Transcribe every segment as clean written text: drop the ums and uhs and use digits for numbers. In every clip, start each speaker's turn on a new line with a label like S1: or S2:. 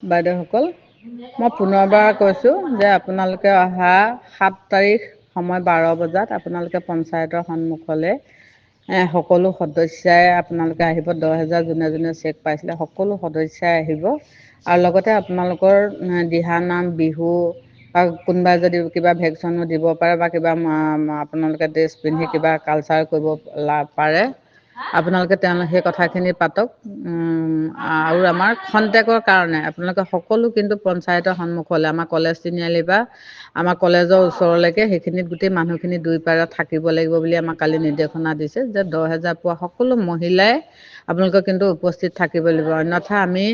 S1: বাইদেউসকল, মই পুনৰবাৰ কৈছোঁ যে আপোনালোকে অহা 7 তাৰিখ সময় 12 বজাত আপোনালোকে পঞ্চায়তৰ সন্মুখলৈ সকলো সদস্যাই আপোনালোকে আহিব। 10,000 যোনে যোনে চেক পাইছিলে সকলো সদস্যাই আহিব। আৰু লগতে আপোনালোকৰ দিহানাম, বিহু বা কোনোবাই যদি কিবা ভেকশ্যনো দিব পাৰে বা কিবা আপোনালোকে ড্ৰেছ পিন্ধি কিবা কালচাৰ কৰিব পাৰে, আপোনালোকে সেই কথাখিনি পাতক। আৰু আমাৰ খন্তেকৰ কাৰণে আপোনালোকে সকলো কিন্তু পঞ্চায়তৰ সন্মুখলৈ, আমাৰ কলেজ তিনিআলি বা আমাৰ কলেজৰ ওচৰলৈকে সেইখিনিত গোটেই মানুহখিনি দুই পাৰে থাকিব লাগিব বুলি আমাক কালি নিৰ্দেশনা দিছে যে 10,000 পোৱা সকলো মহিলাই আপোনালোকে কিন্তু উপস্থিত থাকিব লাগিব। অন্যথা আমি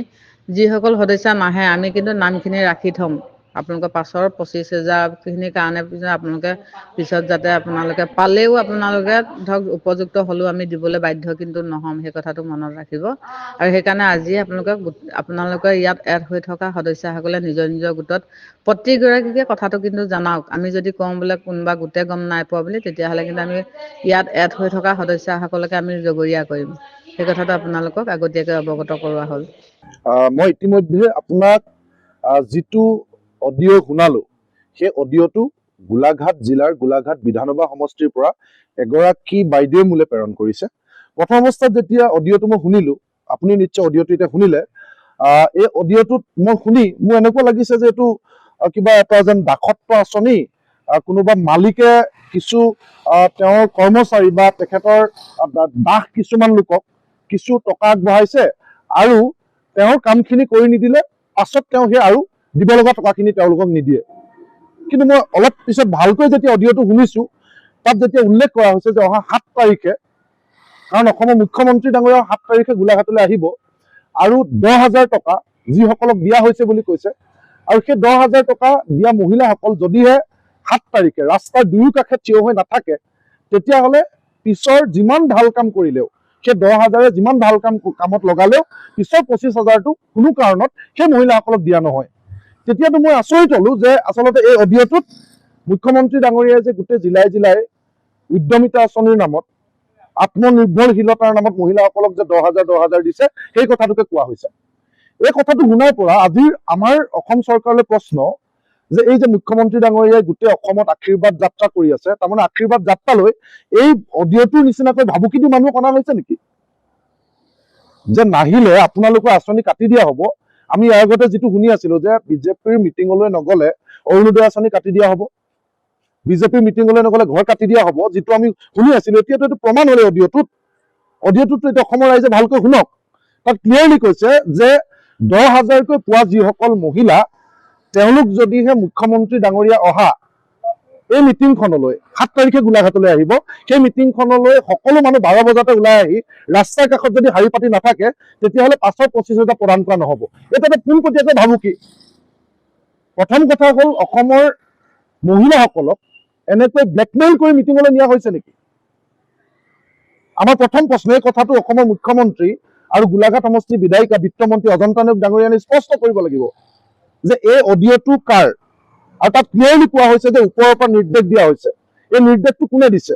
S1: যিসকল সদস্য নাহে আমি কিন্তু নামখিনি ৰাখি থ'ম। আপোনালোকৰ পাছৰ 25,000খিনিৰ কাৰণে আপোনালোকে পিছত যাতে আপোনালোকে পালেও আপোনালোকে ধৰক উপযুক্ত হ'লেও আমি দিবলৈ বাধ্য কিন্তু নহ'ম, সেই কথাটো মনত ৰাখিব। আৰু সেইকাৰণে আজি আপোনালোকে ইয়াত এড হৈ থকা সদস্যাসকলে নিজৰ নিজৰ গোটত প্ৰতিগৰাকীকে কথাটো কিন্তু জনাওক। আমি যদি কওঁ বোলে কোনোবা গোটে গম নাই পোৱা বুলি, তেতিয়াহ'লে কিন্তু আমি ইয়াত এড হৈ থকা সদস্যাসকলকে আমি জগৰীয়া কৰিম। সেই কথাটো আপোনালোকক আগতীয়াকৈ অৱগত কৰোৱা হ'ল।
S2: মই ইতিমধ্যে আপোনাক যিটো অডিঅ' শুনালো, সেই অডিঅ'টো গোলাঘাট জিলাৰ গোলাঘাট বিধানসভা সমষ্টিৰ পৰা এগৰাকী বাইদেৱে মোলৈ প্ৰেৰণ কৰিছে। প্ৰথম অৱস্থাত যেতিয়া অডিঅ'টো মই শুনিলো, আপুনি নিশ্চয় অডিঅ'টো এতিয়া শুনিলে, এই অডিঅ'টোত মই শুনি মোৰ এনেকুৱা লাগিছে যে এইটো কিবা এটা যেন দাসত্ব আঁচনি, কোনোবা মালিকে কিছু তেওঁৰ কৰ্মচাৰী বা তেখেতৰ দাস কিছুমান লোকক কিছু টকা আগবঢ়াইছে আৰু তেওঁৰ কামখিনি কৰি নিদিলে পাছত তেওঁ সেই আৰু দিব লগা টকাখিনি তেওঁলোকক নিদিয়ে। কিন্তু মই অলপ পিছত ভালকৈ যেতিয়া অডিঅ'টো শুনিছো, তাত যেতিয়া উল্লেখ কৰা হৈছে যে অহা 7 তাৰিখে, কাৰণ অসমৰ মুখ্যমন্ত্ৰী ডাঙৰীয়া 7 তাৰিখে গোলাঘাটলৈ আহিব আৰু 10,000 টকা যিসকলক দিয়া হৈছে বুলি কৈছে, আৰু সেই 10,000 টকা দিয়া মহিলাসকল যদিহে 7 তাৰিখে ৰাস্তাৰ দুয়ো কাষে থিয় হৈ নাথাকে, তেতিয়াহ'লে পিছৰ যিমান ভাল কাম কৰিলেও, সেই 10,000 যিমান ভাল কামত লগালেও পিছৰ 25,000টো কোনো কাৰণত সেই মহিলাসকলক দিয়া নহয়। তেতিয়াতো মই আচৰিত হলো যে আচলতে এই অডিঅ'টোত মুখ্যমন্ত্ৰী ডাঙৰীয়াই যে গোটেই জিলাই জিলাই উদ্যমিতা আঁচনিৰ নামত, আত্মনিৰ্ভৰশীলতাৰ নামত মহিলাসকলক যে 10,000 দিছে, সেই কথাটোকে কোৱা হৈছে। এই কথাটো শুনাৰ পৰা আজিৰ আমাৰ অসম চৰকাৰলৈ প্ৰশ্ন যে এই যে মুখ্যমন্ত্ৰী ডাঙৰীয়াই গোটেই অসমত আশীৰ্বাদ যাত্ৰা কৰি আছে, তাৰমানে আশীৰ্বাদ যাত্ৰালৈ এই অডিঅ'টোৰ নিচিনাকৈ ভাবুকি দি মানুহক অনা হৈছে নেকি? যে নাহিলে আপোনালোকৰ আঁচনি কাটি দিয়া হ'ব। আমি ইয়াৰ আগতে যিটো শুনি আছিলো যে বিজেপিৰ মিটিঙলৈ নগলে অৰুণোদয় আঁচনি কাটি দিয়া হ'ব, বিজেপিৰ মিটিঙলৈ নগলে ঘৰ কাটি দিয়া হ'ব, যিটো আমি শুনি আছিলো, এতিয়াতো এইটো প্ৰমাণ হ'লে অডিঅ'টোতো এতিয়া অসমৰ ৰাইজে ভালকৈ শুনক। তাত ক্লিয়াৰলি কৈছে যে 10,000কৈ পোৱা যিসকল মহিলা, তেওঁলোক যদিহে মুখ্যমন্ত্ৰী ডাঙৰীয়া অহা এই মিটিংখনলৈ 7 তাৰিখে গোলাঘাটলৈ আহিব, সেই মিটিংখনলৈ সকলো মানুহ 12 বজাতে ওলাই আহি ৰাস্তাৰ কাষত যদি শাৰী পাতি নাথাকে, তেতিয়াহ'লে পাছৰ 25,000 প্ৰদান কৰা নহ'ব। এটা পোনপটীয়াকৈ ভাবুকি। প্ৰথম কথা হ'ল, অসমৰ মহিলাসকলক এনেকৈ ব্লেকমেইল কৰি মিটিঙলৈ নিয়া হৈছে নেকি? আমাৰ প্ৰথম প্ৰশ্ন। এই কথাটো অসমৰ মুখ্যমন্ত্ৰী আৰু গোলাঘাট সমষ্টিৰ বিধায়িকা বিত্তমন্ত্ৰী অজন্তা নেওগ ডাঙৰীয়াই স্পষ্ট কৰিব লাগিব যে এই অডিঅ'টো কাৰ। আৰু তাত ক্লিয়াৰলি কোৱা হৈছে যে ওপৰৰ পৰা নিৰ্দেশ দিয়া হৈছে। এই নিৰ্দেশটো কোনে দিছে?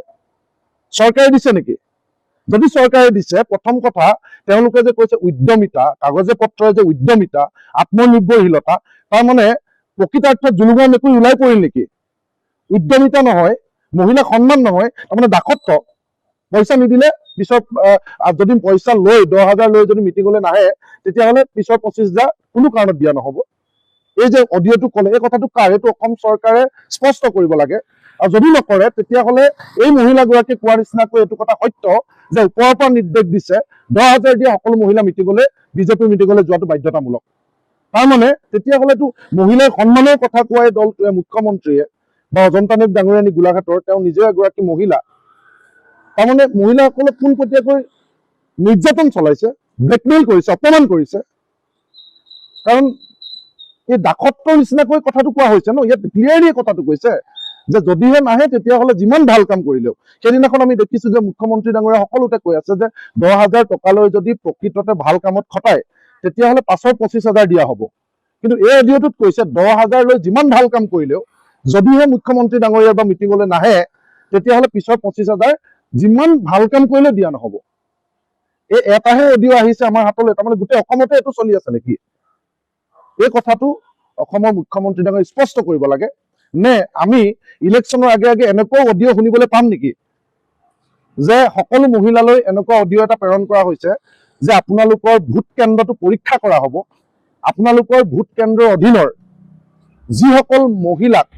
S2: চৰকাৰে দিছে নেকি? যদি চৰকাৰে দিছে, প্ৰথম কথা তেওঁলোকে যে কৈছে উদ্যমিতা, কাগজে পত্ৰই যে উদ্যমিতা, আত্মনিৰ্ভৰশীলতা, তাৰমানে প্ৰকৃতাৰ্থত জুলুঙৰ মেকুৰী ওলাই পৰিল নেকি? উদ্যমিতা নহয়, মহিলা সন্মান নহয়, তাৰমানে দাসত্ব। পইচা নিদিলে পিছত যদি পইচা লৈ 10,000 লৈ যদি মিটিঙলৈ নাহে, তেতিয়াহ'লে পিছৰ 25,000 কোনো কাৰণত দিয়া নহ'ব। এই যে অডিঅ'টো ক'লে, এই কথাটো কাৰ? এইটো অসম চৰকাৰে স্পষ্ট কৰিব লাগে। আৰু যদি নকৰে, তেতিয়াহ'লে এই মহিলাগৰাকীয়ে কোৱাৰ নিচিনাকৈ এইটো কথা সত্য যে ওপৰৰ পৰা নিৰ্দেশ দিছে 10,000 দিয়ে সকলো মহিলা মিটিঙলৈ, বিজেপিৰ মিটিঙলৈ যোৱাটো বাধ্যতামূলক। তাৰমানে তেতিয়াহ'লেতো মহিলাৰ সন্মানৰ কথা কোৱা এই দলটোৱে, মুখ্যমন্ত্ৰীয়ে বা অজন্তা নেওগ ডাঙৰীয়ানী গোলাঘাটৰ, তেওঁ নিজে এগৰাকী মহিলা, তাৰমানে মহিলাসকলক পোনপটীয়াকৈ নিৰ্যাতন চলাইছে, ব্লেকমেইল কৰিছে, অপমান কৰিছে। কাৰণ এই দাসত্বৰ নিচিনাকৈ কথাটো কোৱা হৈছে ন। ইয়াত ক্লিয়াৰলি কথাটো কৈছে যে যদিহে নাহে, তেতিয়াহ'লে যিমান ভাল কাম কৰিলেও, সেইদিনাখন আমি দেখিছো যে মুখ্যমন্ত্ৰী ডাঙৰীয়া সকলোতে কৈ আছে যে 10,000 টকালৈ যদি প্ৰকৃততে ভাল কামত খটায়, তেতিয়াহ'লে পাছৰ 25,000 দিয়া হ'ব। কিন্তু এই অডিঅ'টোত কৈছে 10,000 লৈ যিমান ভাল কাম কৰিলেও যদিহে মুখ্যমন্ত্ৰী ডাঙৰীয়া বা মিটিঙলৈ নাহে, তেতিয়াহ'লে পিছৰ 25,000 যিমান ভাল কাম কৰিলেও দিয়া নহ'ব। এই এটাহে অডিঅ' আহিছে আমাৰ হাতলৈ, তাৰমানে গোটেই অসমতে এইটো চলি আছে নেকি? এই কথাটো অসমৰ মুখ্যমন্ত্ৰী ডাঙৰীয়াই স্পষ্ট কৰিব লাগে। নে আমি ইলেকশ্যনৰ আগে আগে এনেকুৱাও অডিঅ' শুনিবলৈ পাম নেকি যে সকলো মহিলালৈ এনেকুৱা অডিঅ' এটা প্ৰেৰণ কৰা হৈছে যে আপোনালোকৰ ভোট কেন্দ্ৰটো পৰীক্ষা কৰা হ'ব, আপোনালোকৰ ভোট কেন্দ্ৰৰ অধীনৰ যিসকল মহিলাক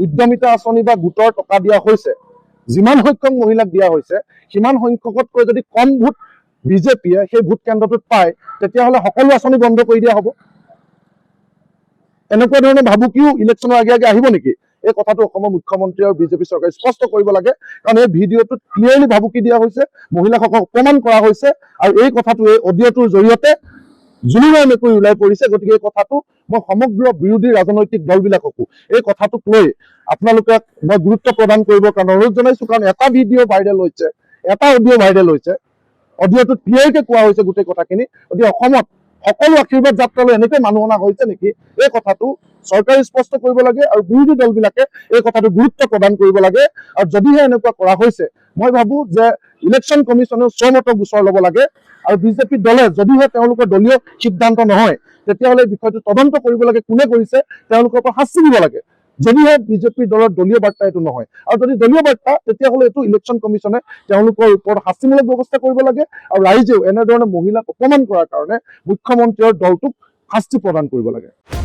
S2: উদ্যমিতা আঁচনি বা গোটৰ টকা দিয়া হৈছে, যিমান সংখ্যক মহিলাক দিয়া হৈছে, সিমান সংখ্যকতকৈ যদি কম ভোট বিজেপিয়ে সেই ভোট কেন্দ্ৰটোত পায়, তেতিয়াহ'লে সকলো আঁচনি বন্ধ কৰি দিয়া হ'ব। এনেকুৱা ধৰণৰ ভাবুকিও ইলেকশ্যনৰ আগে আগে আহিব নেকি? এই কথাটো অসমৰ মুখ্যমন্ত্ৰী আৰু বিজেপি চৰকাৰে স্পষ্ট কৰিব লাগে। কাৰণ এই ভিডিঅ'টোত ক্লিয়াৰলি ভাবুকি দিয়া হৈছে, মহিলাসকলক অপমান কৰা হৈছে, আৰু এই কথাটো এই অডিঅ'টোৰ জৰিয়তে জুলুৰাই মেকুৰি ওলাই পৰিছে। গতিকে এই কথাটো মই সমগ্ৰ বিৰোধী ৰাজনৈতিক দলবিলাককো এই কথাটোক লৈ আপোনালোকে মই গুৰুত্ব প্ৰদান কৰিবৰ কাৰণে অনুৰোধ জনাইছো। কাৰণ এটা ভিডিঅ' ভাইৰেল হৈছে, এটা অডিঅ' ভাইৰেল হৈছে, অডিঅ'টোত ক্লিয়াৰকে কোৱা হৈছে গোটেই কথাখিনি। গতিকে অসমত সকলো আশীৰ্বাদ যাত্ৰালৈ এনেকৈ মানুহ অনা হৈছে নেকি? এই কথাটো চৰকাৰে স্পষ্ট কৰিব লাগে আৰু বিৰোধী দলবিলাকে এই কথাটো গুৰুত্ব প্ৰদান কৰিব লাগে। আৰু যদিহে এনেকুৱা কৰা হৈছে, মই ভাবো যে ইলেকশ্যন কমিশ্যনেও স্বমত গোচৰ ল'ব লাগে। আৰু বিজেপি দলে যদিহে তেওঁলোকৰ দলীয় সিদ্ধান্ত নহয়, তেতিয়াহ'লে এই বিষয়টো তদন্ত কৰিব লাগে, কোনে কৰিছে, তেওঁলোকৰ পৰা শাস্তি দিব লাগে। যদিহে বিজেপি দলৰ দলীয় বাৰ্তা এইটো নহয়, আৰু যদি দলীয় বাৰ্তা, তেতিয়াহ'লে এইটো ইলেকশ্যন কমিশ্যনে তেওঁলোকৰ ওপৰত শাস্তিমূলক ব্যৱস্থা কৰিব লাগে। আৰু ৰাইজেও এনেধৰণে মহিলাক অপমান কৰাৰ কাৰণে মুখ্যমন্ত্ৰী আৰু দলটোক শাস্তি প্ৰদান কৰিব লাগে।